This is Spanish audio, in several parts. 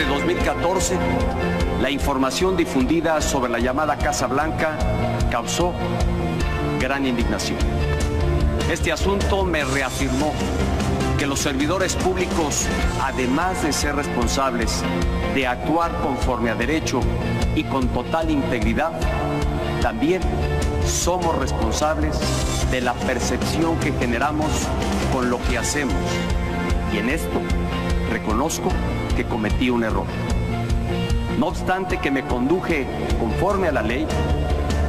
2014, la información difundida sobre la llamada Casa Blanca causó gran indignación. Este asunto me reafirmó que los servidores públicos, además de ser responsables de actuar conforme a derecho y con total integridad, también somos responsables de la percepción que generamos con lo que hacemos. Y en esto reconozco que cometí un error. No obstante que me conduje conforme a la ley,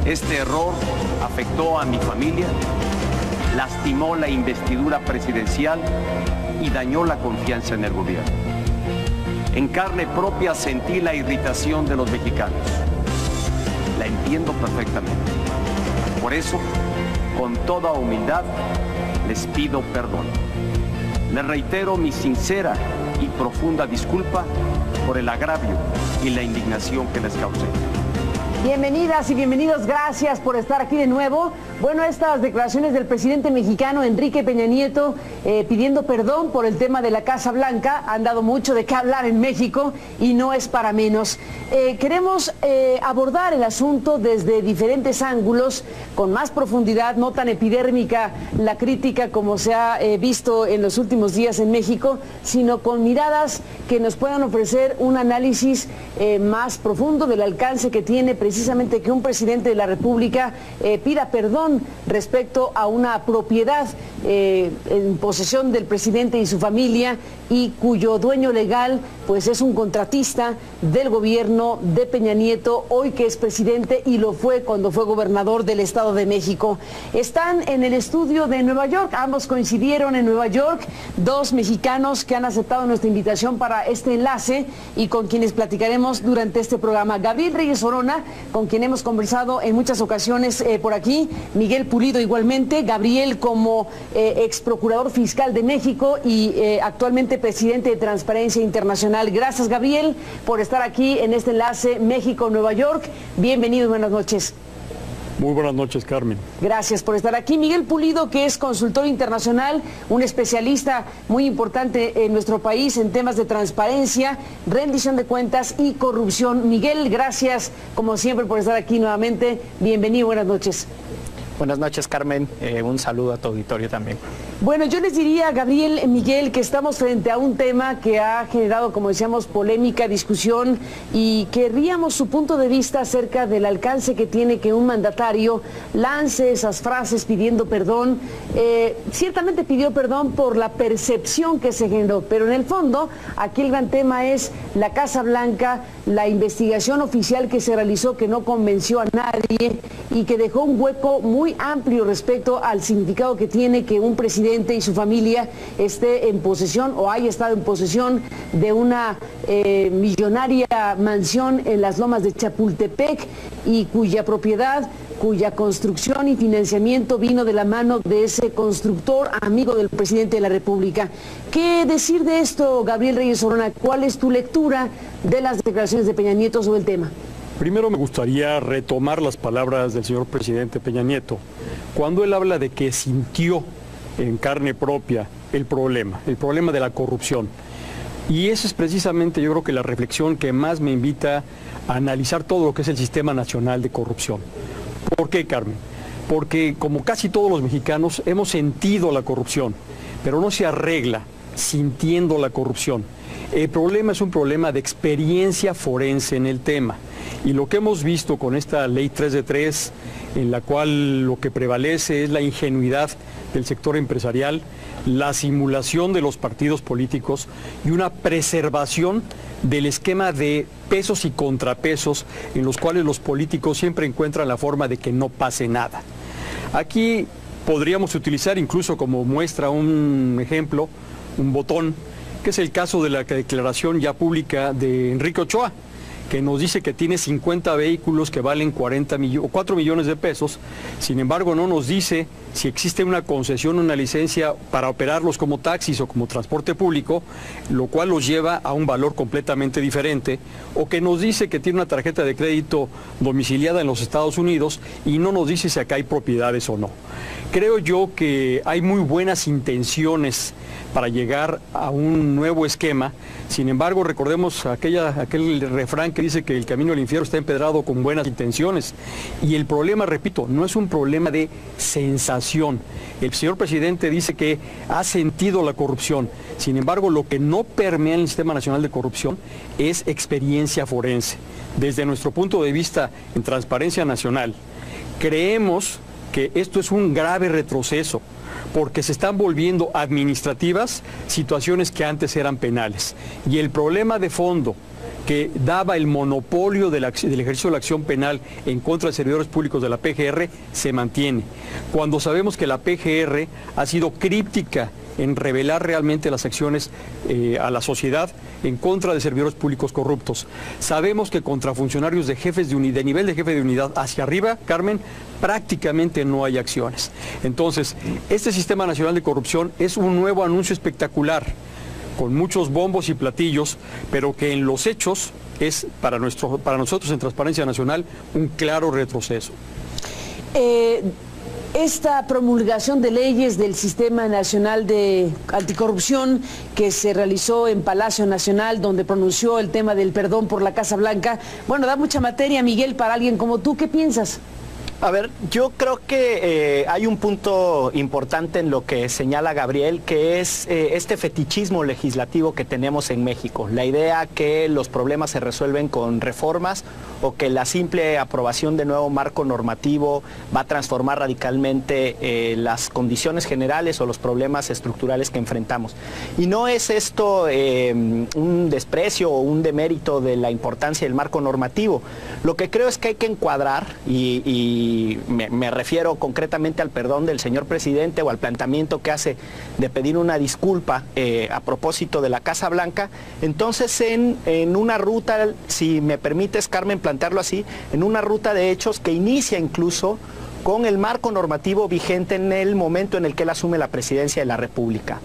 este error afectó a mi familia, lastimó la investidura presidencial y dañó la confianza en el gobierno. En carne propia sentí la irritación de los mexicanos. La entiendo perfectamente. Por eso, con toda humildad, les pido perdón. Les reitero mi sincera y profunda disculpa por el agravio y la indignación que les causé. Bienvenidas y bienvenidos, gracias por estar aquí de nuevo. Bueno, estas declaraciones del presidente mexicano Enrique Peña Nieto pidiendo perdón por el tema de la Casa Blanca han dado mucho de qué hablar en México y no es para menos. Queremos abordar el asunto desde diferentes ángulos, con más profundidad, no tan epidérmica la crítica como se ha visto en los últimos días en México, sino con miradas que nos puedan ofrecer un análisis más profundo del alcance que tiene precisamente que un presidente de la República pida perdón respecto a una propiedad en posesión del presidente y su familia y cuyo dueño legal pues es un contratista del gobierno de Peña Nieto, hoy que es presidente y lo fue cuando fue gobernador del Estado de México. Están en el estudio de Nueva York, ambos coincidieron en Nueva York, dos mexicanos que han aceptado nuestra invitación para este enlace y con quienes platicaremos durante este programa. Gabriel Reyes Orona, con quien hemos conversado en muchas ocasiones por aquí, Miguel Pulido igualmente, Gabriel como ex procurador fiscal de México y actualmente presidente de Transparencia Internacional. Gracias, Gabriel, por estar aquí en este enlace México-Nueva York. Bienvenido y buenas noches. Muy buenas noches, Carmen. Gracias por estar aquí. Miguel Pulido, que es consultor internacional, un especialista muy importante en nuestro país en temas de transparencia, rendición de cuentas y corrupción. Miguel, gracias como siempre por estar aquí nuevamente. Bienvenido, buenas noches. Buenas noches, Carmen. Un saludo a tu auditorio también. Bueno, yo les diría, Gabriel, Miguel, que estamos frente a un tema que ha generado, como decíamos, polémica, discusión, y querríamos su punto de vista acerca del alcance que tiene que un mandatario lance esas frases pidiendo perdón. Ciertamente pidió perdón por la percepción que se generó, pero en el fondo, aquí el gran tema es la Casa Blanca, la investigación oficial que se realizó que no convenció a nadie y que dejó un hueco muy amplio respecto al significado que tiene que un presidente y su familia esté en posesión o haya estado en posesión de una millonaria mansión en las lomas de Chapultepec y cuya propiedad, cuya construcción y financiamiento vino de la mano de ese constructor amigo del presidente de la República. ¿Qué decir de esto, Gabriel Reyes Orona? ¿Cuál es tu lectura de las declaraciones de Peña Nieto sobre el tema? Primero me gustaría retomar las palabras del señor presidente Peña Nieto, cuando él habla de que sintió en carne propia el problema de la corrupción. Y esa es precisamente, yo creo que la reflexión que más me invita a analizar todo lo que es el Sistema Nacional de Corrupción. ¿Por qué, Carmen? Porque como casi todos los mexicanos hemos sentido la corrupción, pero no se arregla sintiendo la corrupción. El problema es un problema de experiencia forense en el tema. Y lo que hemos visto con esta ley 3 de 3, en la cual lo que prevalece es la ingenuidad del sector empresarial, la simulación de los partidos políticos y una preservación del esquema de pesos y contrapesos en los cuales los políticos siempre encuentran la forma de que no pase nada. Aquí podríamos utilizar incluso como muestra un ejemplo, un botón, que es el caso de la declaración ya pública de Enrique Ochoa, que nos dice que tiene 50 vehículos que valen 4 millones de pesos, sin embargo no nos dice si existe una concesión o una licencia para operarlos como taxis o como transporte público, lo cual los lleva a un valor completamente diferente, o que nos dice que tiene una tarjeta de crédito domiciliada en los Estados Unidos y no nos dice si acá hay propiedades o no. Creo yo que hay muy buenas intenciones para llegar a un nuevo esquema. Sin embargo, recordemos aquel refrán que dice que el camino al infierno está empedrado con buenas intenciones. Y el problema, repito, no es un problema de sensación. El señor presidente dice que ha sentido la corrupción. Sin embargo, lo que no permea en el Sistema Nacional de Corrupción es experiencia forense. Desde nuestro punto de vista en Transparencia Nacional, creemos que esto es un grave retroceso, porque se están volviendo administrativas situaciones que antes eran penales. Y el problema de fondo que daba el monopolio del ejercicio de la acción penal en contra de servidores públicos de la PGR se mantiene. Cuando sabemos que la PGR ha sido críptica en revelar realmente las acciones a la sociedad en contra de servidores públicos corruptos. Sabemos que contra funcionarios de nivel de jefe de unidad hacia arriba, Carmen, prácticamente no hay acciones. Entonces, este Sistema Nacional de Corrupción es un nuevo anuncio espectacular, con muchos bombos y platillos, pero que en los hechos es para nosotros en Transparencia Nacional un claro retroceso. Esta promulgación de leyes del Sistema Nacional de Anticorrupción que se realizó en Palacio Nacional, donde pronunció el tema del perdón por la Casa Blanca, bueno, da mucha materia, Miguel, para alguien como tú. ¿Qué piensas? A ver, yo creo que hay un punto importante en lo que señala Gabriel, que es este fetichismo legislativo que tenemos en México. La idea que los problemas se resuelven con reformas o que la simple aprobación de nuevo marco normativo va a transformar radicalmente las condiciones generales o los problemas estructurales que enfrentamos. Y no es esto un desprecio o un demérito de la importancia del marco normativo. Lo que creo es que hay que encuadrar y me refiero concretamente al perdón del señor presidente o al planteamiento que hace de pedir una disculpa a propósito de la Casa Blanca. Entonces en una ruta, si me permites, Carmen, plantearlo así, en una ruta de hechos que inicia incluso con el marco normativo vigente en el momento en el que él asume la presidencia de la República.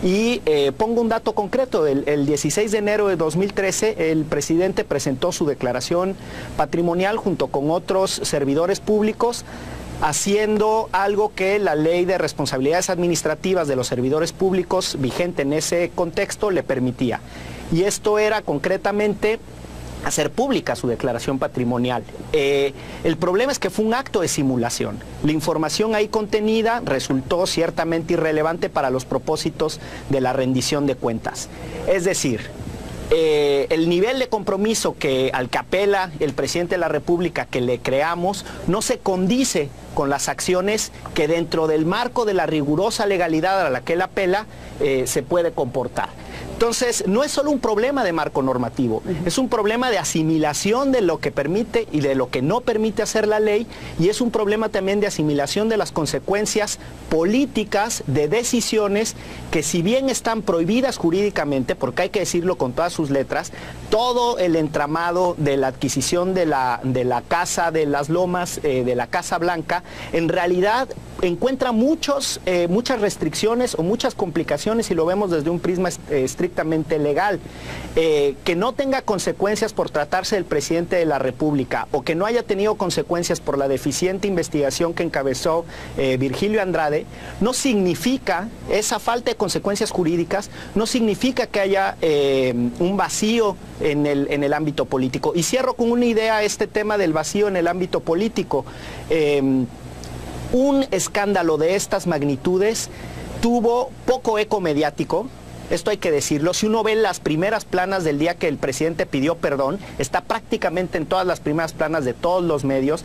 Y pongo un dato concreto, el 16 de enero de 2013 el presidente presentó su declaración patrimonial junto con otros servidores públicos, haciendo algo que la ley de responsabilidades administrativas de los servidores públicos vigente en ese contexto le permitía. Y esto era concretamente hacer pública su declaración patrimonial. El problema es que fue un acto de simulación. La información ahí contenida resultó ciertamente irrelevante para los propósitos de la rendición de cuentas. Es decir, el nivel de compromiso al que apela el presidente de la República, que le creamos, no se condice con las acciones que dentro del marco de la rigurosa legalidad a la que él apela se puede comportar. Entonces, no es solo un problema de marco normativo, es un problema de asimilación de lo que permite y de lo que no permite hacer la ley, y es un problema también de asimilación de las consecuencias políticas de decisiones que, si bien están prohibidas jurídicamente, porque hay que decirlo con todas sus letras, todo el entramado de la adquisición de la Casa de las Lomas, de la Casa Blanca, en realidad encuentra muchas restricciones o muchas complicaciones, si lo vemos desde un prisma estrictamente legal. Que no tenga consecuencias por tratarse del presidente de la República, o que no haya tenido consecuencias por la deficiente investigación que encabezó Virgilio Andrade, no significa, esa falta de consecuencias jurídicas, no significa que haya un vacío en el ámbito político. Y cierro con una idea, este tema del vacío en el ámbito político. Un escándalo de estas magnitudes tuvo poco eco mediático, esto hay que decirlo. Si uno ve las primeras planas del día que el presidente pidió perdón, está prácticamente en todas las primeras planas de todos los medios,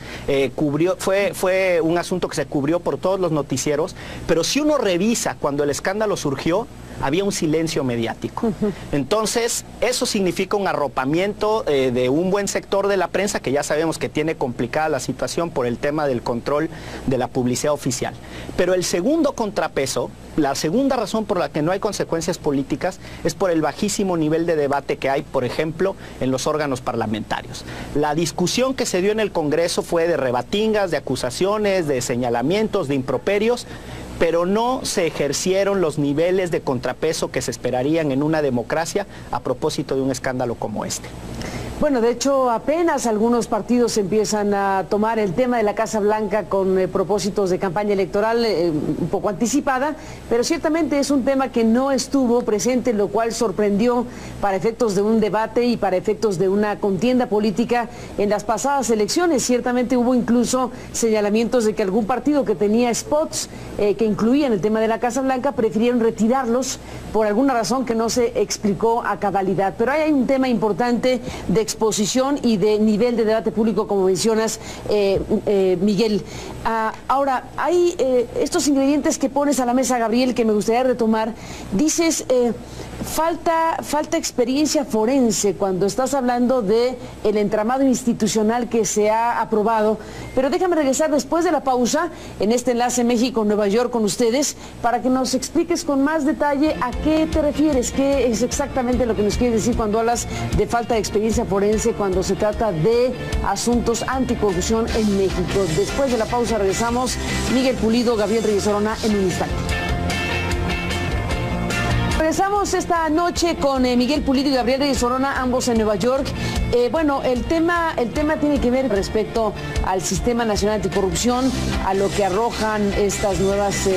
fue un asunto que se cubrió por todos los noticieros, pero si uno revisa cuando el escándalo surgió, había un silencio mediático. Entonces, eso significa un arropamiento de un buen sector de la prensa, que ya sabemos que tiene complicada la situación por el tema del control de la publicidad oficial. Pero el segundo contrapeso, la segunda razón por la que no hay consecuencias políticas, es por el bajísimo nivel de debate que hay, por ejemplo, en los órganos parlamentarios. La discusión que se dio en el Congreso fue de rebatingas, de acusaciones, de señalamientos, de improperios, pero no se ejercieron los niveles de contrapeso que se esperarían en una democracia a propósito de un escándalo como este. Bueno, de hecho, apenas algunos partidos empiezan a tomar el tema de la Casa Blanca con propósitos de campaña electoral un poco anticipada, pero ciertamente es un tema que no estuvo presente, lo cual sorprendió para efectos de un debate y para efectos de una contienda política en las pasadas elecciones. Ciertamente hubo incluso señalamientos de que algún partido que tenía spots que incluían el tema de la Casa Blanca prefirieron retirarlos por alguna razón que no se explicó a cabalidad. Pero hay un tema importante de exposición y de nivel de debate público, como mencionas, Miguel. Ahora, hay estos ingredientes que pones a la mesa, Gabriel, que me gustaría retomar. Dices, falta experiencia forense cuando estás hablando de el entramado institucional que se ha aprobado, pero déjame regresar después de la pausa en este enlace México-Nueva York con ustedes para que nos expliques con más detalle a qué te refieres, qué es exactamente lo que nos quieres decir cuando hablas de falta de experiencia forense cuando se trata de asuntos anticorrupción en México. Después de la pausa regresamos. Miguel Pulido, Gabriel Reyes Orona en un instante. Regresamos esta noche con Miguel Pulido y Gabriel Reyes Orona, ambos en Nueva York. Bueno, el tema tiene que ver respecto al Sistema Nacional Anticorrupción, a lo que arrojan estas nuevas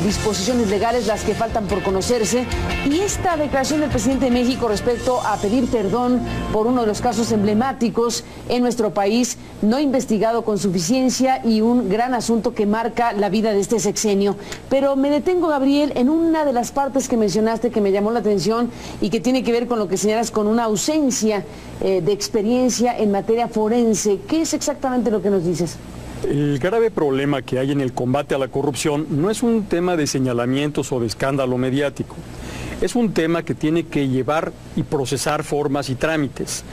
disposiciones legales, las que faltan por conocerse, y esta declaración del presidente de México respecto a pedir perdón por uno de los casos emblemáticos en nuestro país, no investigado con suficiencia y un gran asunto que marca la vida de este sexenio. Pero me detengo, Gabriel, en una de las partes que mencionaste que me llamó la atención y que tiene que ver con lo que señalas con una ausencia de experiencia en materia forense. ¿Qué es exactamente lo que nos dices? El grave problema que hay en el combate a la corrupción no es un tema de señalamientos o de escándalo mediático. Es un tema que tiene que llevar y procesar formas y trámites.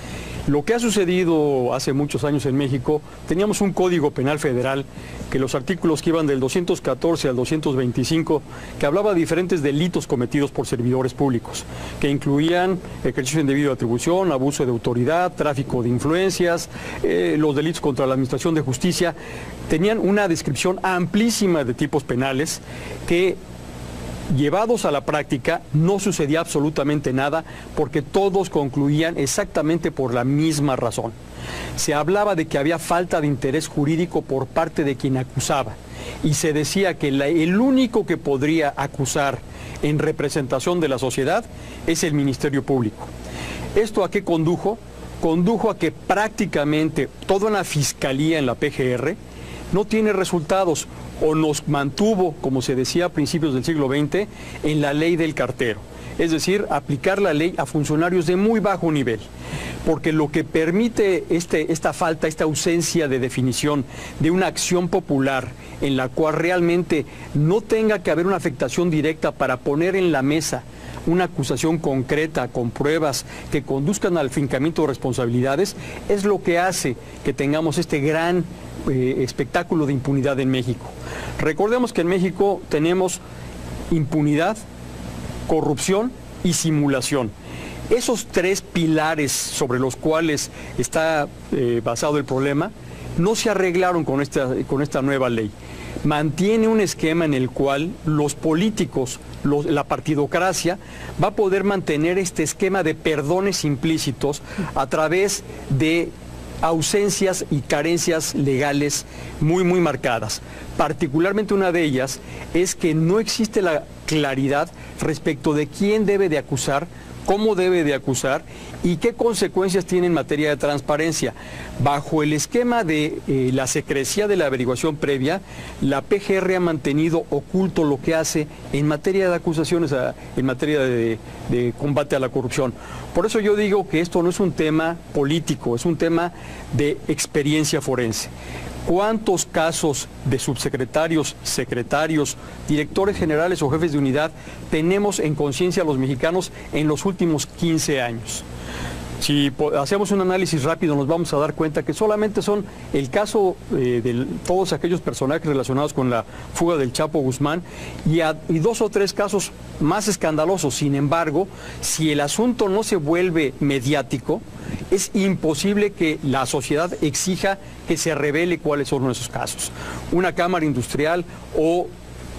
Lo que ha sucedido hace muchos años en México, teníamos un Código Penal Federal que los artículos que iban del 214 al 225, que hablaba de diferentes delitos cometidos por servidores públicos, que incluían ejercicio indebido de atribución, abuso de autoridad, tráfico de influencias, los delitos contra la administración de justicia, tenían una descripción amplísima de tipos penales que, llevados a la práctica, no sucedía absolutamente nada porque todos concluían exactamente por la misma razón. Se hablaba de que había falta de interés jurídico por parte de quien acusaba y se decía que el único que podría acusar en representación de la sociedad es el Ministerio Público. ¿Esto a qué condujo? Condujo a que prácticamente toda una fiscalía en la PGR no tiene resultados, o nos mantuvo, como se decía a principios del siglo XX, en la ley del cartero. Es decir, aplicar la ley a funcionarios de muy bajo nivel. Porque lo que permite esta falta, esta ausencia de definición de una acción popular en la cual realmente no tenga que haber una afectación directa para poner en la mesa una acusación concreta, con pruebas que conduzcan al fincamiento de responsabilidades, es lo que hace que tengamos este gran espectáculo de impunidad en México. Recordemos que en México tenemos impunidad, corrupción y simulación. Esos tres pilares sobre los cuales está basado el problema no se arreglaron con esta nueva ley. Mantiene un esquema en el cual los políticos, la partidocracia, va a poder mantener este esquema de perdones implícitos a través de ausencias y carencias legales muy marcadas. Particularmente una de ellas es que no existe la claridad respecto de quién debe de acusar, cómo debe de acusar y qué consecuencias tiene en materia de transparencia. Bajo el esquema de la secrecía de la averiguación previa, la PGR ha mantenido oculto lo que hace en materia de acusaciones, en materia de combate a la corrupción. Por eso yo digo que esto no es un tema político, es un tema de experiencia forense. ¿Cuántos casos de subsecretarios, secretarios, directores generales o jefes de unidad tenemos en conciencia los mexicanos en los últimos 15 años? Si hacemos un análisis rápido nos vamos a dar cuenta que solamente son el caso de todos aquellos personajes relacionados con la fuga del Chapo Guzmán y dos o tres casos más escandalosos. Sin embargo, si el asunto no se vuelve mediático, es imposible que la sociedad exija que se revele cuáles son esos casos. Una cámara industrial o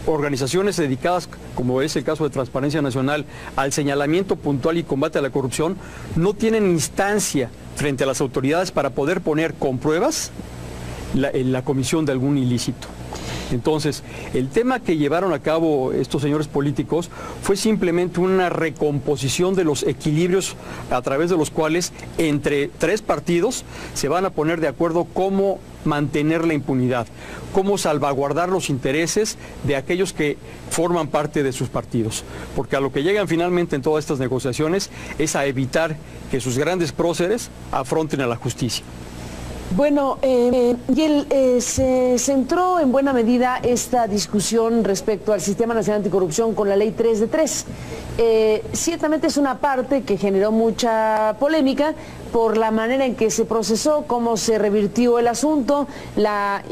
organizaciones dedicadas, como es el caso de Transparencia Nacional, al señalamiento puntual y combate a la corrupción, no tienen instancia frente a las autoridades para poder poner con pruebas la comisión de algún ilícito. Entonces, el tema que llevaron a cabo estos señores políticos fue simplemente una recomposición de los equilibrios a través de los cuales entre tres partidos se van a poner de acuerdo cómo mantener la impunidad, cómo salvaguardar los intereses de aquellos que forman parte de sus partidos. Porque a lo que llegan finalmente en todas estas negociaciones es a evitar que sus grandes próceres afronten a la justicia. Bueno, se centró en buena medida esta discusión respecto al Sistema Nacional Anticorrupción con la Ley 3 de 3. Ciertamente es una parte que generó mucha polémica por la manera en que se procesó, cómo se revirtió el asunto, la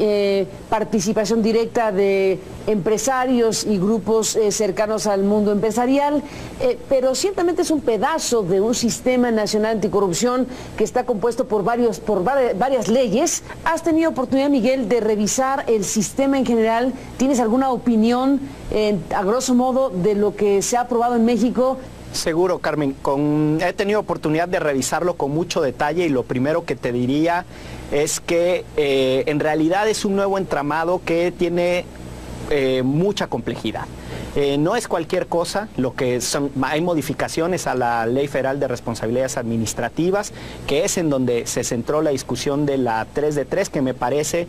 participación directa de empresarios y grupos cercanos al mundo empresarial, pero ciertamente es un pedazo de un Sistema Nacional Anticorrupción que está compuesto por varias leyes. ¿Has tenido oportunidad, Miguel, de revisar el sistema en general? ¿Tienes alguna opinión, a grosso modo, de lo que se ha aprobado en México? Seguro, Carmen. He tenido oportunidad de revisarlo con mucho detalle y lo primero que te diría es que en realidad es un nuevo entramado que tiene mucha complejidad. No es cualquier cosa, hay modificaciones a la Ley Federal de Responsabilidades Administrativas, que es en donde se centró la discusión de la 3 de 3, que me parece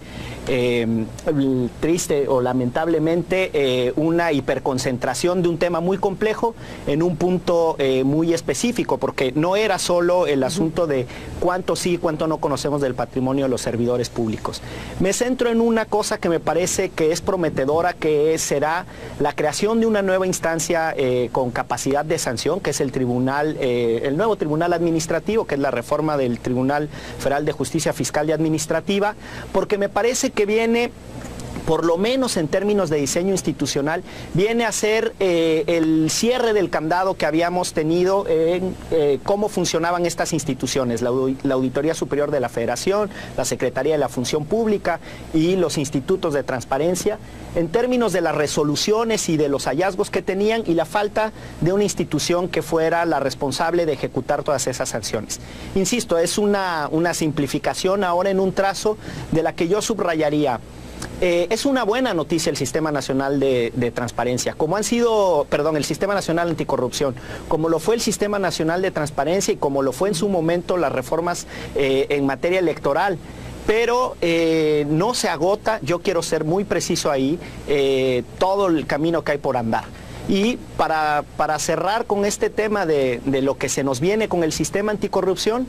triste o lamentablemente una hiperconcentración de un tema muy complejo en un punto muy específico, porque no era solo el asunto de cuánto sí y cuánto no conocemos del patrimonio de los servidores públicos. Me centro en una cosa que me parece que es prometedora, que será la creación de una nueva instancia con capacidad de sanción, que es el nuevo Tribunal Administrativo, que es la reforma del Tribunal Federal de Justicia Fiscal y Administrativa, porque me parece que viene, por lo menos en términos de diseño institucional, viene a ser el cierre del candado que habíamos tenido en cómo funcionaban estas instituciones, la Auditoría Superior de la Federación, la Secretaría de la Función Pública y los institutos de transparencia, en términos de las resoluciones y de los hallazgos que tenían y la falta de una institución que fuera la responsable de ejecutar todas esas sanciones. Insisto, es una simplificación ahora en un trazo de la que yo subrayaría. Es una buena noticia el Sistema Nacional de Transparencia, el Sistema Nacional Anticorrupción, como lo fue el Sistema Nacional de Transparencia y como lo fue en su momento las reformas en materia electoral. Pero no se agota, yo quiero ser muy preciso ahí, todo el camino que hay por andar. Y para cerrar con este tema de lo que se nos viene con el sistema anticorrupción,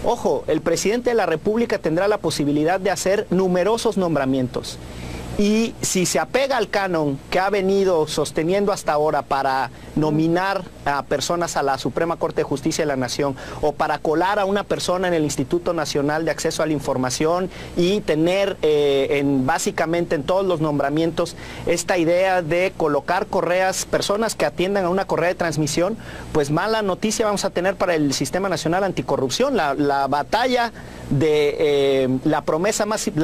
ojo, el presidente de la República tendrá la posibilidad de hacer numerosos nombramientos. Y si se apega al canon que ha venido sosteniendo hasta ahora para nominar a personas a la Suprema Corte de Justicia de la Nación o para colar a una persona en el Instituto Nacional de Acceso a la Información y tener básicamente en todos los nombramientos esta idea de colocar personas que atiendan a una correa de transmisión, pues mala noticia vamos a tener para el Sistema Nacional Anticorrupción. La batalla la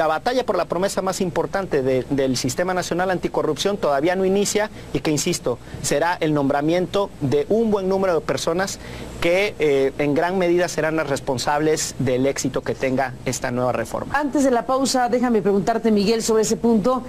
batalla por la promesa más importante del Sistema Nacional Anticorrupción todavía no inicia y que, insisto, será el nombramiento de un buen número de personas que en gran medida serán las responsables del éxito que tenga esta nueva reforma. Antes de la pausa, déjame preguntarte, Miguel, sobre ese punto.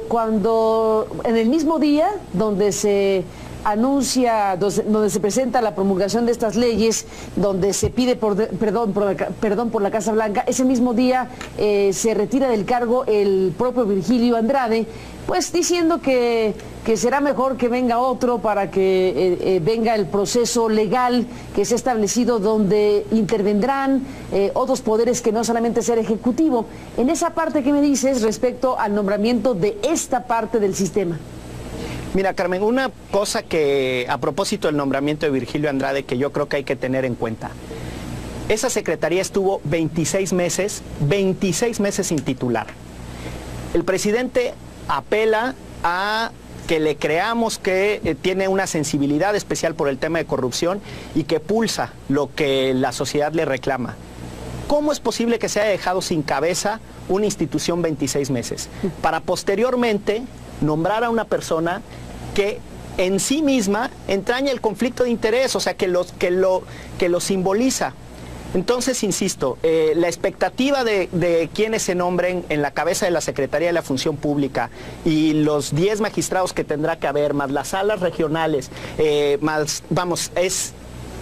Cuando en el mismo día donde se anuncia, donde se presenta la promulgación de estas leyes, donde se pide perdón por la Casa Blanca, ese mismo día se retira del cargo el propio Virgilio Andrade, pues diciendo que será mejor que venga otro para que venga el proceso legal que se ha establecido, donde intervendrán otros poderes que no solamente ser ejecutivo. En esa parte, ¿qué me dices respecto al nombramiento de esta parte del sistema? Mira, Carmen, una cosa que a propósito del nombramiento de Virgilio Andrade que yo creo que hay que tener en cuenta. Esa secretaría estuvo 26 meses sin titular. El presidente apela a que le creamos que tiene una sensibilidad especial por el tema de corrupción y que pulsa lo que la sociedad le reclama. ¿Cómo es posible que se haya dejado sin cabeza una institución 26 meses? Para posteriormente nombrar a una persona que en sí misma entraña el conflicto de interés, o sea, que lo simboliza. Entonces, insisto, la expectativa de quienes se nombren en la cabeza de la Secretaría de la Función Pública y los 10 magistrados que tendrá que haber, más las salas regionales, es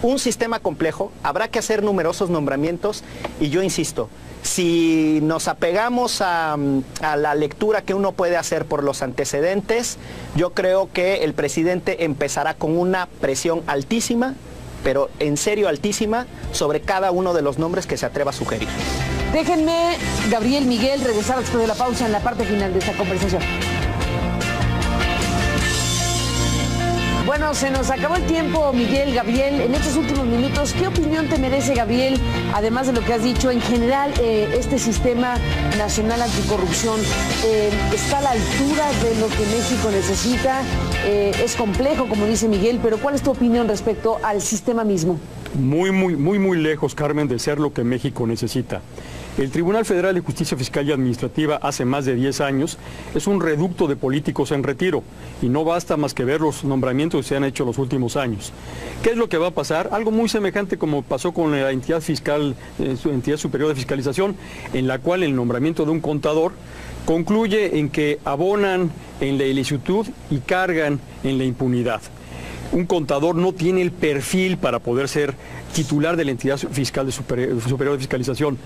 un sistema complejo, habrá que hacer numerosos nombramientos y yo insisto, si nos apegamos a la lectura que uno puede hacer por los antecedentes, yo creo que el presidente empezará con una presión altísima, pero en serio altísima, sobre cada uno de los nombres que se atreva a sugerir. Déjenme, Gabriel, Miguel, regresar después de la pausa en la parte final de esta conversación. Bueno, se nos acabó el tiempo, Miguel, Gabriel. En estos últimos minutos, ¿qué opinión te merece, Gabriel, además de lo que has dicho, en general, este sistema nacional anticorrupción está a la altura de lo que México necesita? Es complejo, como dice Miguel, pero ¿cuál es tu opinión respecto al sistema mismo? Muy lejos, Carmen, de ser lo que México necesita. El Tribunal Federal de Justicia Fiscal y Administrativa hace más de 10 años es un reducto de políticos en retiro y no basta más que ver los nombramientos que se han hecho en los últimos años. ¿Qué es lo que va a pasar? Algo muy semejante como pasó con la entidad fiscal, su entidad superior de fiscalización, en la cual el nombramiento de un contador concluye en que abonan en la ilicitud y cargan en la impunidad. Un contador no tiene el perfil para poder ser titular de la entidad fiscal superior de fiscalización.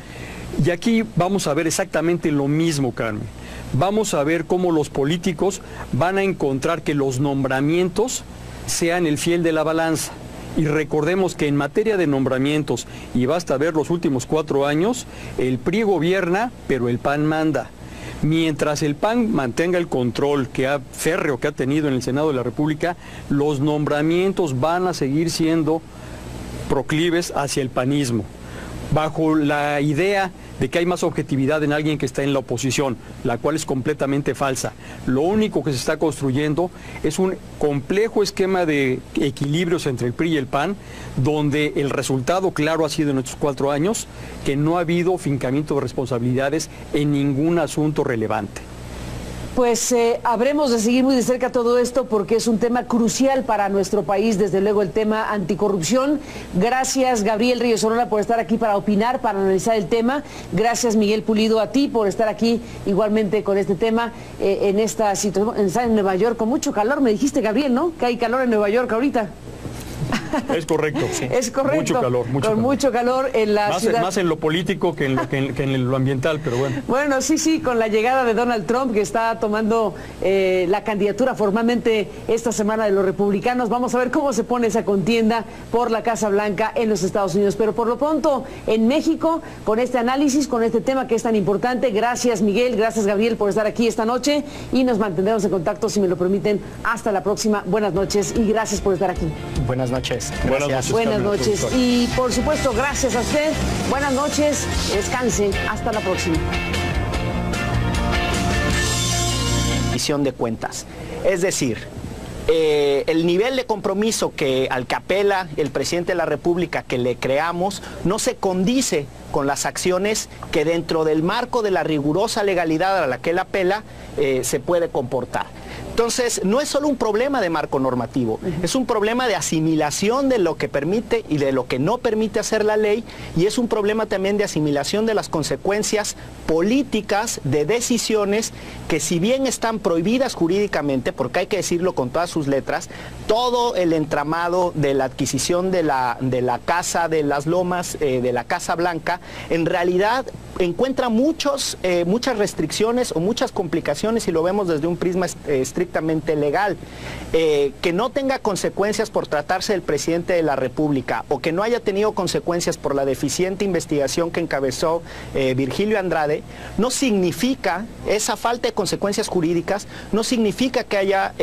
Y aquí vamos a ver exactamente lo mismo, Carmen. Vamos a ver cómo los políticos van a encontrar que los nombramientos sean el fiel de la balanza. Y recordemos que en materia de nombramientos, y basta ver los últimos 4 años, el PRI gobierna, pero el PAN manda. Mientras el PAN mantenga el control férreo que ha tenido en el Senado de la República, los nombramientos van a seguir siendo proclives hacia el panismo, bajo la idea de que hay más objetividad en alguien que está en la oposición, la cual es completamente falsa. Lo único que se está construyendo es un complejo esquema de equilibrios entre el PRI y el PAN, donde el resultado claro ha sido en estos 4 años que no ha habido fincamiento de responsabilidades en ningún asunto relevante. Pues habremos de seguir muy de cerca todo esto porque es un tema crucial para nuestro país, desde luego el tema anticorrupción. Gracias, Gabriel Ríos Sonora, por estar aquí para opinar, para analizar el tema. Gracias, Miguel Pulido, a ti por estar aquí igualmente con este tema en esta situación. Está en Nueva York con mucho calor, me dijiste, Gabriel, ¿no? Que hay calor en Nueva York ahorita. Es correcto. Sí. Es correcto. Mucho calor. Mucho calor en la ciudad. Más en lo político que en lo ambiental, pero bueno. Bueno, sí, con la llegada de Donald Trump, que está tomando la candidatura formalmente esta semana de los republicanos. Vamos a ver cómo se pone esa contienda por la Casa Blanca en los Estados Unidos. Pero por lo pronto, en México, con este análisis, con este tema que es tan importante. Gracias, Miguel. Gracias, Gabriel, por estar aquí esta noche. Y nos mantendremos en contacto, si me lo permiten. Hasta la próxima. Buenas noches y gracias por estar aquí. Buenas noches. Buenas noches. Y por supuesto, gracias a usted. Buenas noches. Descanse. Hasta la próxima. Rendición de cuentas. Es decir, el nivel de compromiso al que apela el presidente de la República, que le creamos, no se condice con las acciones que dentro del marco de la rigurosa legalidad a la que él apela se puede comportar. Entonces, no es solo un problema de marco normativo, es un problema de asimilación de lo que permite y de lo que no permite hacer la ley, y es un problema también de asimilación de las consecuencias políticas de decisiones que, si bien están prohibidas jurídicamente, porque hay que decirlo con todas sus letras, todo el entramado de la adquisición de la Casa de las Lomas, de la Casa Blanca, en realidad encuentra muchas restricciones o muchas complicaciones, y lo vemos desde un prisma estrictamente legal. Que no tenga consecuencias por tratarse del presidente de la República, o que no haya tenido consecuencias por la deficiente investigación que encabezó Virgilio Andrade, no significa, esa falta de consecuencias jurídicas, no significa que haya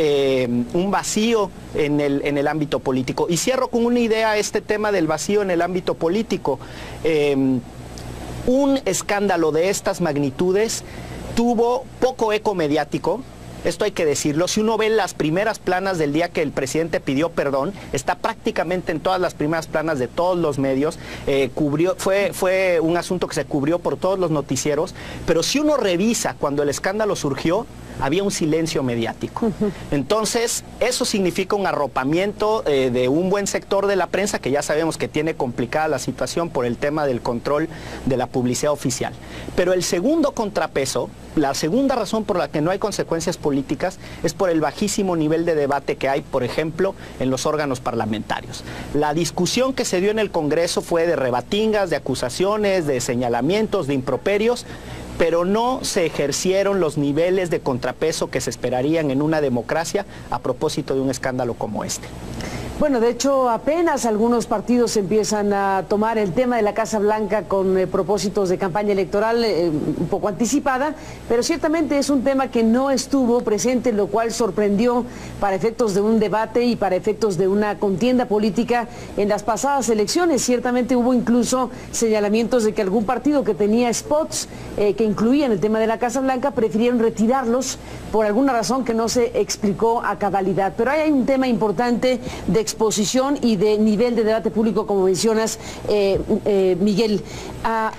un vacío en el ámbito político. Y cierro con una idea, este tema del vacío en el ámbito político. Un escándalo de estas magnitudes tuvo poco eco mediático, esto hay que decirlo. Si uno ve las primeras planas del día que el presidente pidió perdón, está prácticamente en todas las primeras planas de todos los medios, fue un asunto que se cubrió por todos los noticieros, pero si uno revisa cuando el escándalo surgió, había un silencio mediático. Entonces, eso significa un arropamiento de un buen sector de la prensa, que ya sabemos que tiene complicada la situación por el tema del control de la publicidad oficial. Pero el segundo contrapeso, la segunda razón por la que no hay consecuencias políticas, es por el bajísimo nivel de debate que hay, por ejemplo, en los órganos parlamentarios. La discusión que se dio en el Congreso fue de rebatingas, de acusaciones, de señalamientos, de improperios, pero no se ejercieron los niveles de contrapeso que se esperarían en una democracia a propósito de un escándalo como este. Bueno, de hecho, apenas algunos partidos empiezan a tomar el tema de la Casa Blanca con propósitos de campaña electoral un poco anticipada, pero ciertamente es un tema que no estuvo presente, lo cual sorprendió para efectos de un debate y para efectos de una contienda política en las pasadas elecciones. Ciertamente hubo incluso señalamientos de que algún partido que tenía spots que incluían el tema de la Casa Blanca prefirieron retirarlos por alguna razón que no se explicó a cabalidad. Pero hay un tema importante de exposición y de nivel de debate público, como mencionas, Miguel.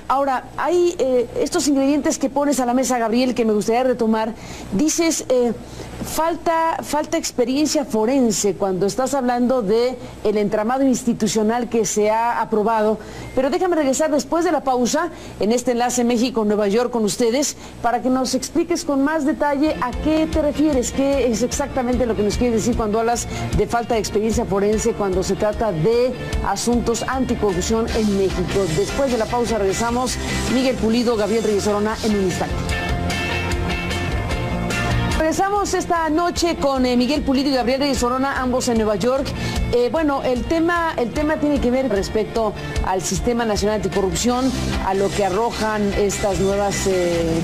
Ahora, hay estos ingredientes que pones a la mesa, Gabriel, que me gustaría retomar. Dices, falta experiencia forense cuando estás hablando de el entramado institucional que se ha aprobado. Pero déjame regresar después de la pausa en este enlace México-Nueva York con ustedes para que nos expliques con más detalle a qué te refieres, qué es exactamente lo que nos quieres decir cuando hablas de falta de experiencia forense cuando se trata de asuntos anticorrupción en México. Después de la pausa regresamos. Miguel Pulido, Gabriel Reyes Orona en un instante. Regresamos esta noche con Miguel Pulido y Gabriel Reyes Orona, ambos en Nueva York. Bueno, el tema tiene que ver respecto al Sistema Nacional Anticorrupción, a lo que arrojan estas nuevas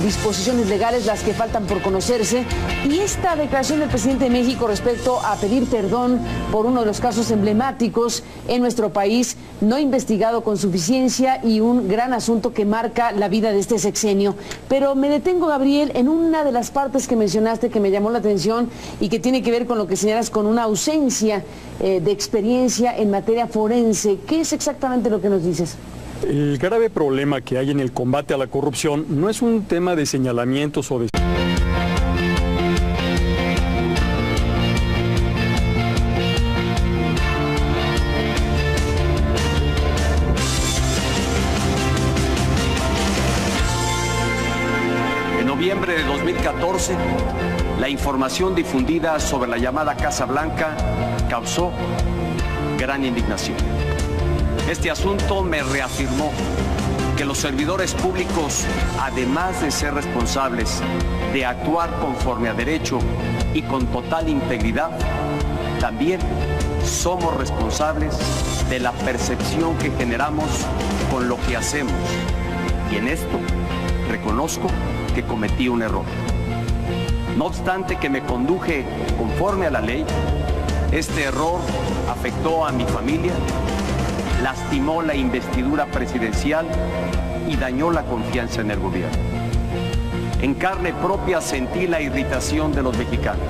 disposiciones legales, las que faltan por conocerse, y esta declaración del presidente de México respecto a pedir perdón por uno de los casos emblemáticos en nuestro país, no investigado con suficiencia y un gran asunto que marca la vida de este sexenio. Pero me detengo, Gabriel, en una de las partes que mencionaste que me llamó la atención y que tiene que ver con lo que señalas con una ausencia de experiencia en materia forense. ¿Qué es exactamente lo que nos dices? El grave problema que hay en el combate a la corrupción no es un tema de señalamientos o de... En noviembre de 2014, la información difundida sobre la llamada Casa Blanca causó gran indignación. Este asunto me reafirmó que los servidores públicos, además de ser responsables de actuar conforme a derecho y con total integridad, también somos responsables de la percepción que generamos con lo que hacemos. Y en esto reconozco que cometí un error. No obstante que me conduje conforme a la ley, este error afectó a mi familia, lastimó la investidura presidencial y dañó la confianza en el gobierno. En carne propia sentí la irritación de los mexicanos.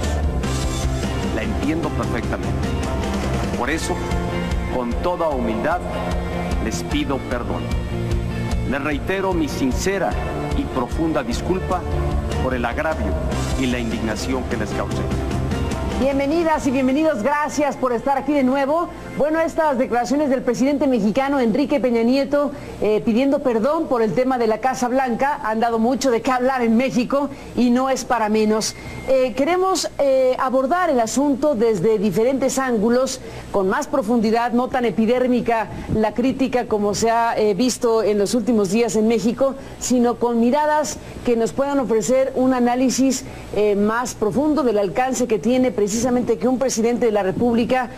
La entiendo perfectamente. Por eso, con toda humildad, les pido perdón. Les reitero mi sincera y profunda disculpa por el agravio y la indignación que les causé. Bienvenidas y bienvenidos, gracias por estar aquí de nuevo. Bueno, estas declaraciones del presidente mexicano Enrique Peña Nieto pidiendo perdón por el tema de la Casa Blanca han dado mucho de qué hablar en México y no es para menos. Queremos abordar el asunto desde diferentes ángulos, con más profundidad, no tan epidérmica la crítica como se ha visto en los últimos días en México, sino con miradas que nos puedan ofrecer un análisis más profundo del alcance que tiene precisamente que un presidente de la República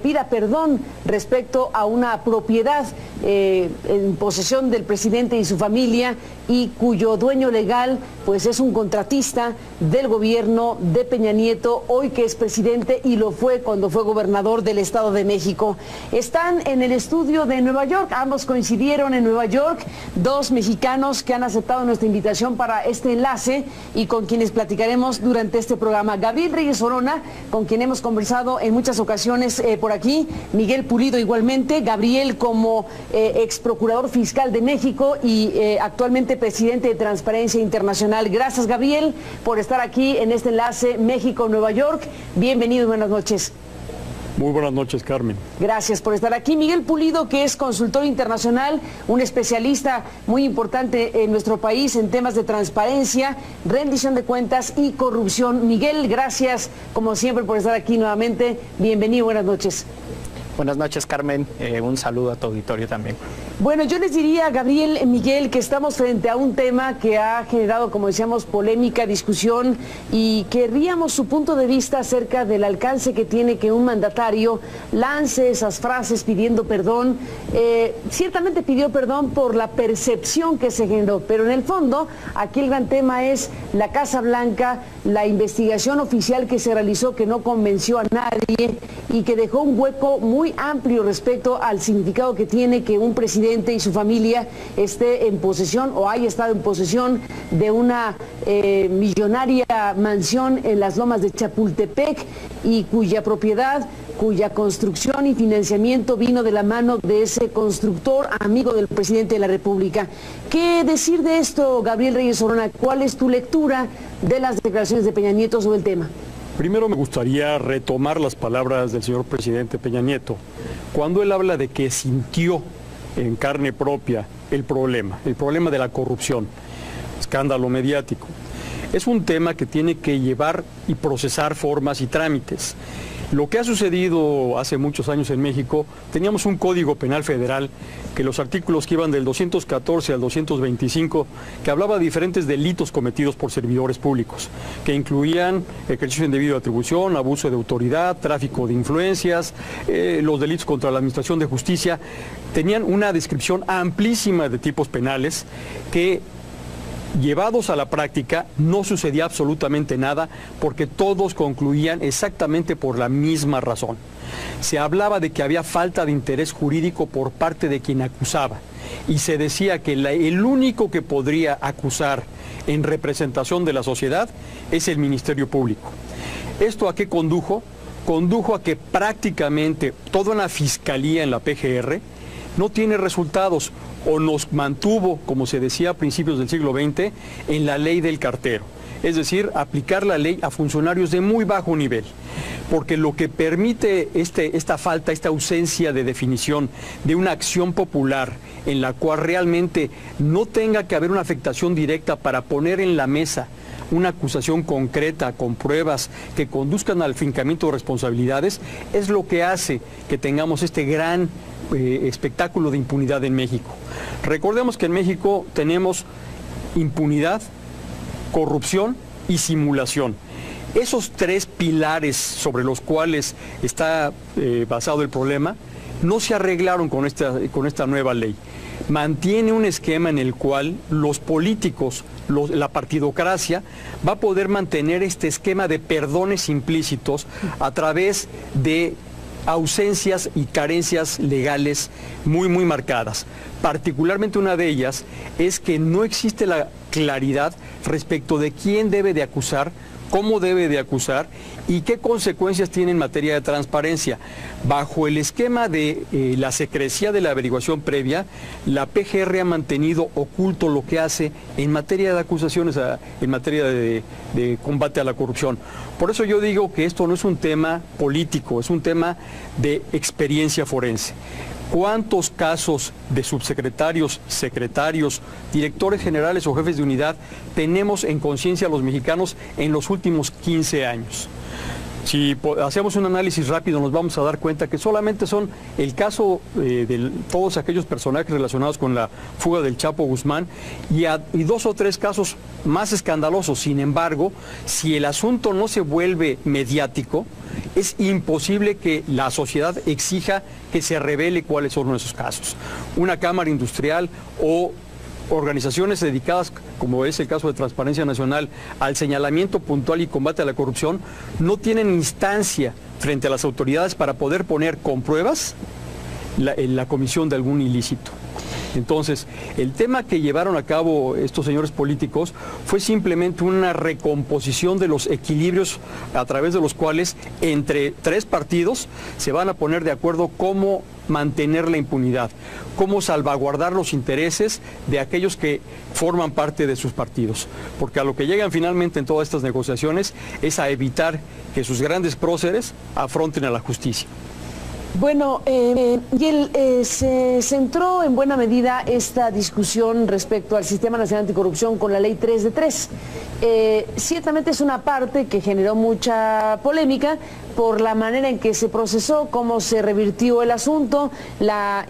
pida perdón respecto a una propiedad en posesión del presidente y su familia y cuyo dueño legal pues es un contratista del gobierno de Peña Nieto, hoy que es presidente y lo fue cuando fue gobernador del Estado de México. Están en el estudio de Nueva York, ambos coincidieron en Nueva York, dos mexicanos que han aceptado nuestra invitación para este enlace y con quienes platicaremos durante este programa. Gabriel Reyes Orona, con quien hemos conversado en muchas ocasiones por aquí, Miguel Pulido igualmente, Gabriel como ex procurador fiscal de México y actualmente presidente de Transparencia Internacional. Gracias, Gabriel, por estar aquí en este enlace México-Nueva York. Bienvenido y buenas noches. Muy buenas noches, Carmen. Gracias por estar aquí. Miguel Pulido, que es consultor internacional, un especialista muy importante en nuestro país en temas de transparencia, rendición de cuentas y corrupción. Miguel, gracias como siempre por estar aquí nuevamente. Bienvenido, buenas noches. Buenas noches, Carmen. Un saludo a tu auditorio también. Bueno, yo les diría, Gabriel, Miguel, que estamos frente a un tema que ha generado, como decíamos, polémica, discusión, y querríamos su punto de vista acerca del alcance que tiene que un mandatario lance esas frases pidiendo perdón. Ciertamente pidió perdón por la percepción que se generó, pero en el fondo aquí el gran tema es la Casa Blanca, la investigación oficial que se realizó que no convenció a nadie y que dejó un hueco muy amplio respecto al significado que tiene que un presidente y su familia esté en posesión o haya estado en posesión de una millonaria mansión en las lomas de Chapultepec y cuya propiedad, cuya construcción y financiamiento vino de la mano de ese constructor amigo del presidente de la República. ¿Qué decir de esto, Gabriel Reyes Orona? ¿Cuál es tu lectura de las declaraciones de Peña Nieto sobre el tema? Primero me gustaría retomar las palabras del señor presidente Peña Nieto, cuando él habla de que sintió en carne propia el problema de la corrupción, escándalo mediático. Es un tema que tiene que llevar y procesar formas y trámites. Lo que ha sucedido hace muchos años en México, teníamos un Código Penal Federal que los artículos que iban del 214 al 225, que hablaba de diferentes delitos cometidos por servidores públicos, que incluían ejercicio indebido de atribución, abuso de autoridad, tráfico de influencias, los delitos contra la administración de justicia. Tenían una descripción amplísima de tipos penales que, llevados a la práctica, no sucedía absolutamente nada porque todos concluían exactamente por la misma razón. Se hablaba de que había falta de interés jurídico por parte de quien acusaba y se decía que el único que podría acusar en representación de la sociedad es el Ministerio Público. ¿Esto a qué condujo? Condujo a que prácticamente toda una fiscalía en la PGR no tiene resultados o nos mantuvo, como se decía a principios del siglo XX, en la ley del cartero. Es decir, aplicar la ley a funcionarios de muy bajo nivel. Porque lo que permite esta falta, esta ausencia de definición de una acción popular en la cual realmente no tenga que haber una afectación directa para poner en la mesa una acusación concreta, con pruebas que conduzcan al fincamiento de responsabilidades, es lo que hace que tengamos este gran espectáculo de impunidad en México. Recordemos que en México tenemos impunidad, corrupción y simulación. Esos tres pilares sobre los cuales está basado el problema no se arreglaron con esta nueva ley. Mantiene un esquema en el cual los políticos, la partidocracia, va a poder mantener este esquema de perdones implícitos a través de ausencias y carencias legales muy marcadas. Particularmente una de ellas es que no existe la claridad respecto de quién debe de acusar, cómo debe de acusar y qué consecuencias tiene en materia de transparencia. Bajo el esquema de la secrecía de la averiguación previa, la PGR ha mantenido oculto lo que hace en materia de acusaciones, en materia de combate a la corrupción. Por eso yo digo que esto no es un tema político, es un tema de experiencia forense. ¿Cuántos casos de subsecretarios, secretarios, directores generales o jefes de unidad tenemos en conciencia los mexicanos en los últimos 15 años? Si hacemos un análisis rápido nos vamos a dar cuenta que solamente son el caso de todos aquellos personajes relacionados con la fuga del Chapo Guzmán y dos o tres casos más escandalosos. Sin embargo, si el asunto no se vuelve mediático, es imposible que la sociedad exija que se revele cuáles son esos casos. Una cámara industrial o organizaciones dedicadas, como es el caso de Transparencia Nacional, al señalamiento puntual y combate a la corrupción, no tienen instancia frente a las autoridades para poder poner con pruebas la comisión de algún ilícito. Entonces, el tema que llevaron a cabo estos señores políticos fue simplemente una recomposición de los equilibrios a través de los cuales entre tres partidos se van a poner de acuerdo cómo mantener la impunidad, cómo salvaguardar los intereses de aquellos que forman parte de sus partidos. Porque a lo que llegan finalmente en todas estas negociaciones es a evitar que sus grandes próceres afronten a la justicia. Bueno, se centró en buena medida esta discusión respecto al Sistema Nacional Anticorrupción con la Ley 3 de 3. Ciertamente es una parte que generó mucha polémica por la manera en que se procesó, cómo se revirtió el asunto, la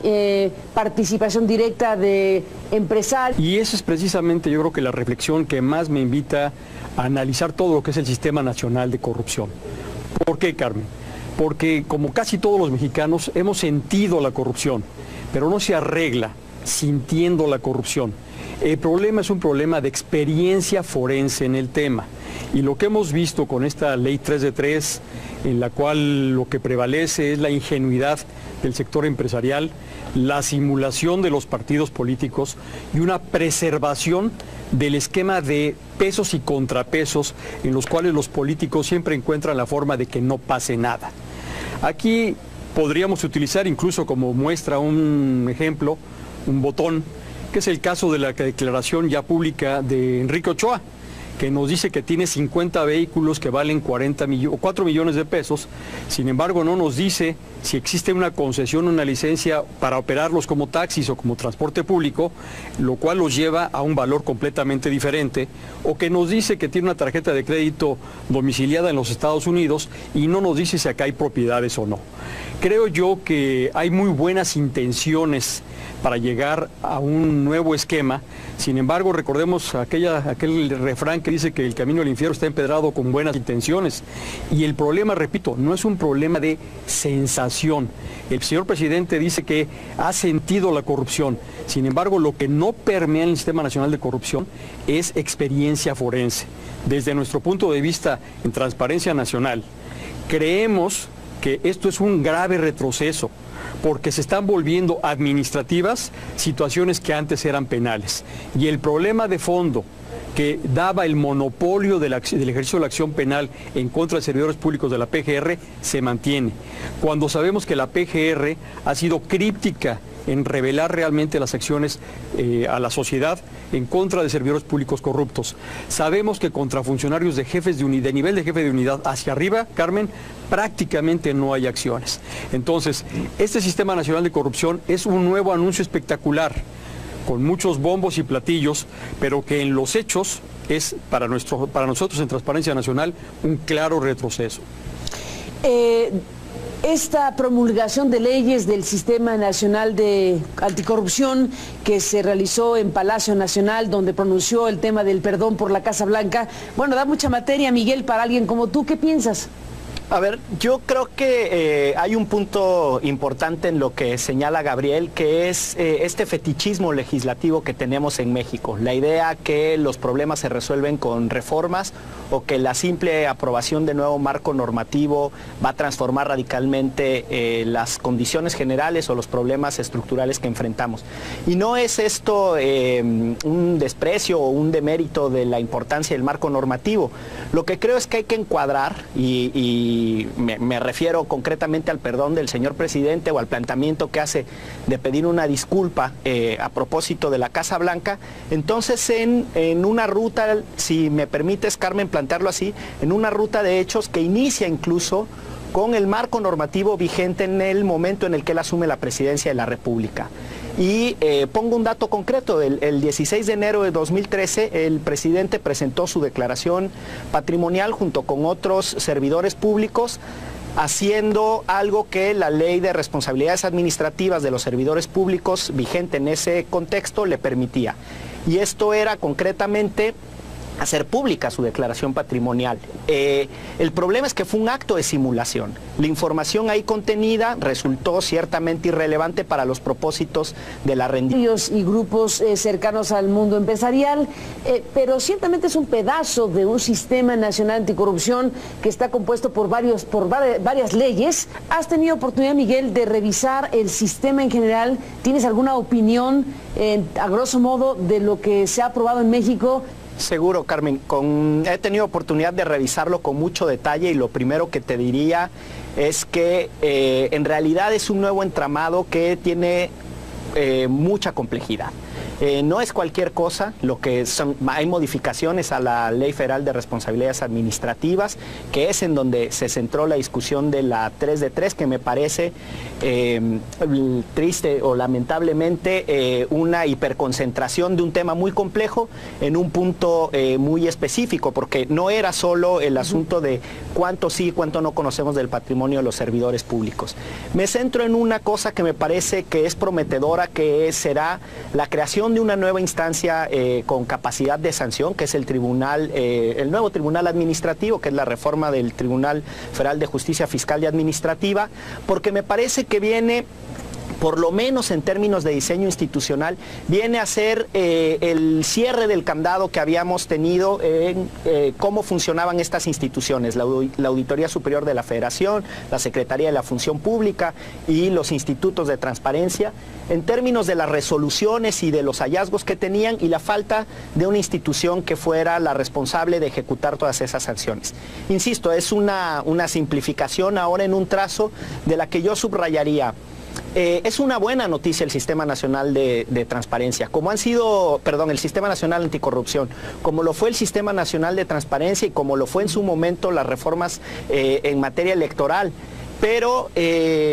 participación directa de empresarios. Y esa es precisamente, yo creo que la reflexión que más me invita a analizar todo lo que es el Sistema Nacional de Corrupción. ¿Por qué, Carmen? Porque como casi todos los mexicanos hemos sentido la corrupción, pero no se arregla sintiendo la corrupción. El problema es un problema de experiencia forense en el tema. Y lo que hemos visto con esta ley 3 de 3, en la cual lo que prevalece es la ingenuidad del sector empresarial, la simulación de los partidos políticos y una preservación del esquema de pesos y contrapesos en los cuales los políticos siempre encuentran la forma de que no pase nada. Aquí podríamos utilizar incluso como muestra un ejemplo, un botón, que es el caso de la declaración ya pública de Enrique Ochoa, que nos dice que tiene 50 vehículos que valen 4 millones de pesos. Sin embargo, no nos dice si existe una concesión o una licencia para operarlos como taxis o como transporte público, lo cual los lleva a un valor completamente diferente, o que nos dice que tiene una tarjeta de crédito domiciliada en los Estados Unidos y no nos dice si acá hay propiedades o no. Creo yo que hay muy buenas intenciones para llegar a un nuevo esquema. Sin embargo, recordemos aquel refrán que dice que el camino al infierno está empedrado con buenas intenciones. Y el problema, repito, no es un problema de sensación. El señor presidente dice que ha sentido la corrupción. Sin embargo, lo que no permea en el Sistema Nacional de Corrupción es experiencia forense. Desde nuestro punto de vista en Transparencia Nacional, creemos que esto es un grave retroceso, porque se están volviendo administrativas situaciones que antes eran penales. Y el problema de fondo que daba el monopolio del ejercicio de la acción penal en contra de servidores públicos de la PGR se mantiene. Cuando sabemos que la PGR ha sido críptica en revelar realmente las acciones a la sociedad en contra de servidores públicos corruptos. Sabemos que contra funcionarios de nivel de jefe de unidad hacia arriba, Carmen, prácticamente no hay acciones. Entonces, este Sistema Nacional de Corrupción es un nuevo anuncio espectacular, con muchos bombos y platillos, pero que en los hechos es para nosotros en Transparencia Nacional un claro retroceso. Esta promulgación de leyes del Sistema Nacional de Anticorrupción que se realizó en Palacio Nacional, donde pronunció el tema del perdón por la Casa Blanca, bueno, da mucha materia, Miguel, para alguien como tú. ¿Qué piensas? A ver, yo creo que hay un punto importante en lo que señala Gabriel, que es este fetichismo legislativo que tenemos en México. La idea que los problemas se resuelven con reformas o que la simple aprobación de nuevo marco normativo va a transformar radicalmente las condiciones generales o los problemas estructurales que enfrentamos. Y no es esto un desprecio o un demérito de la importancia del marco normativo. Lo que creo es que hay que encuadrar y me refiero concretamente al perdón del señor presidente o al planteamiento que hace de pedir una disculpa a propósito de la Casa Blanca. Entonces en una ruta, si me permites, Carmen, plantearlo así, en una ruta de hechos que inicia incluso con el marco normativo vigente en el momento en el que él asume la presidencia de la República. Y pongo un dato concreto, el 16 de enero de 2013 el presidente presentó su declaración patrimonial junto con otros servidores públicos, haciendo algo que la ley de responsabilidades administrativas de los servidores públicos vigente en ese contexto le permitía. Y esto era concretamente hacer pública su declaración patrimonial. El problema es que fue un acto de simulación. La información ahí contenida resultó ciertamente irrelevante para los propósitos de la rendición. Y grupos cercanos al mundo empresarial, pero ciertamente es un pedazo de un sistema nacional anticorrupción que está compuesto por varias leyes. ¿Has tenido oportunidad, Miguel, de revisar el sistema en general? ¿Tienes alguna opinión, a grosso modo, de lo que se ha aprobado en México? Seguro, Carmen. He tenido oportunidad de revisarlo con mucho detalle y lo primero que te diría es que en realidad es un nuevo entramado que tiene mucha complejidad. No es cualquier cosa, hay modificaciones a la Ley Federal de Responsabilidades Administrativas, que es en donde se centró la discusión de la 3 de 3, que me parece triste o lamentablemente una hiperconcentración de un tema muy complejo en un punto muy específico, porque no era solo el asunto de cuánto sí y cuánto no conocemos del patrimonio de los servidores públicos. Me centro en una cosa que me parece que es prometedora, que será la creación de una nueva instancia con capacidad de sanción, que es el nuevo Tribunal Administrativo, que es la reforma del Tribunal Federal de Justicia Fiscal y Administrativa, porque me parece que viene, por lo menos en términos de diseño institucional, viene a ser el cierre del candado que habíamos tenido en cómo funcionaban estas instituciones, la Auditoría Superior de la Federación, la Secretaría de la Función Pública y los institutos de transparencia, en términos de las resoluciones y de los hallazgos que tenían y la falta de una institución que fuera la responsable de ejecutar todas esas sanciones. Insisto, es una simplificación ahora en un trazo de la que yo subrayaría. Es una buena noticia el Sistema Nacional de Transparencia, el Sistema Nacional Anticorrupción, como lo fue el Sistema Nacional de Transparencia y como lo fue en su momento las reformas en materia electoral. Pero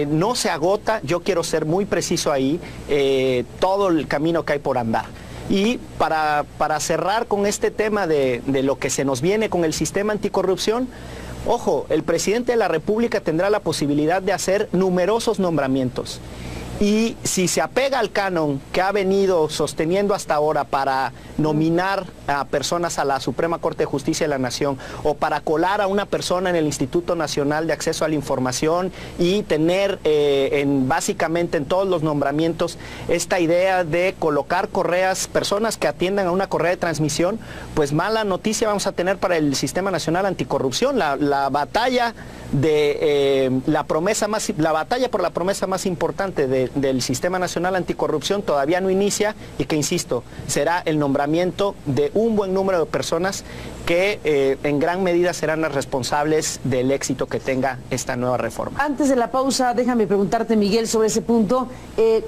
no se agota, yo quiero ser muy preciso ahí, todo el camino que hay por andar. Y para cerrar con este tema de lo que se nos viene con el sistema anticorrupción, ojo, el presidente de la República tendrá la posibilidad de hacer numerosos nombramientos. Y si se apega al canon que ha venido sosteniendo hasta ahora para nominar a personas a la Suprema Corte de Justicia de la Nación o para colar a una persona en el Instituto Nacional de Acceso a la Información y tener básicamente en todos los nombramientos esta idea de colocar personas que atiendan a una correa de transmisión, pues mala noticia vamos a tener para el Sistema Nacional Anticorrupción. La batalla por la promesa más importante del Sistema Nacional Anticorrupción todavía no inicia y que, insisto, será el nombramiento de un buen número de personas que en gran medida serán las responsables del éxito que tenga esta nueva reforma. Antes de la pausa, déjame preguntarte, Miguel, sobre ese punto.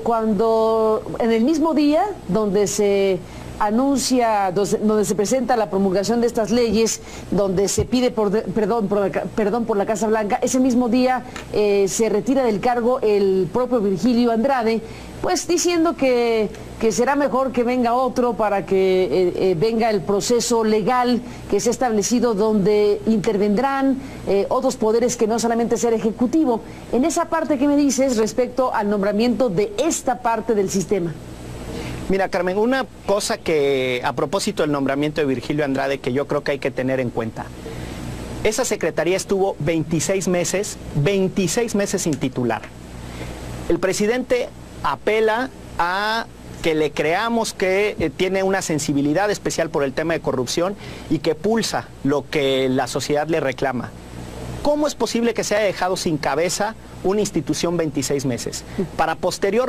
Cuando en el mismo día donde se anuncia, donde se presenta la promulgación de estas leyes, donde se pide perdón por la Casa Blanca, ese mismo día se retira del cargo el propio Virgilio Andrade, pues diciendo que será mejor que venga otro para que venga el proceso legal que se ha establecido, donde intervendrán otros poderes que no solamente ser ejecutivo. En esa parte, ¿qué me dices respecto al nombramiento de esta parte del sistema? Mira, Carmen, una cosa que a propósito del nombramiento de Virgilio Andrade que yo creo que hay que tener en cuenta. Esa secretaría estuvo 26 meses sin titular. El presidente apela a que le creamos que tiene una sensibilidad especial por el tema de corrupción y que pulsa lo que la sociedad le reclama. ¿Cómo es posible que se haya dejado sin cabeza una institución 26 meses? Para posterior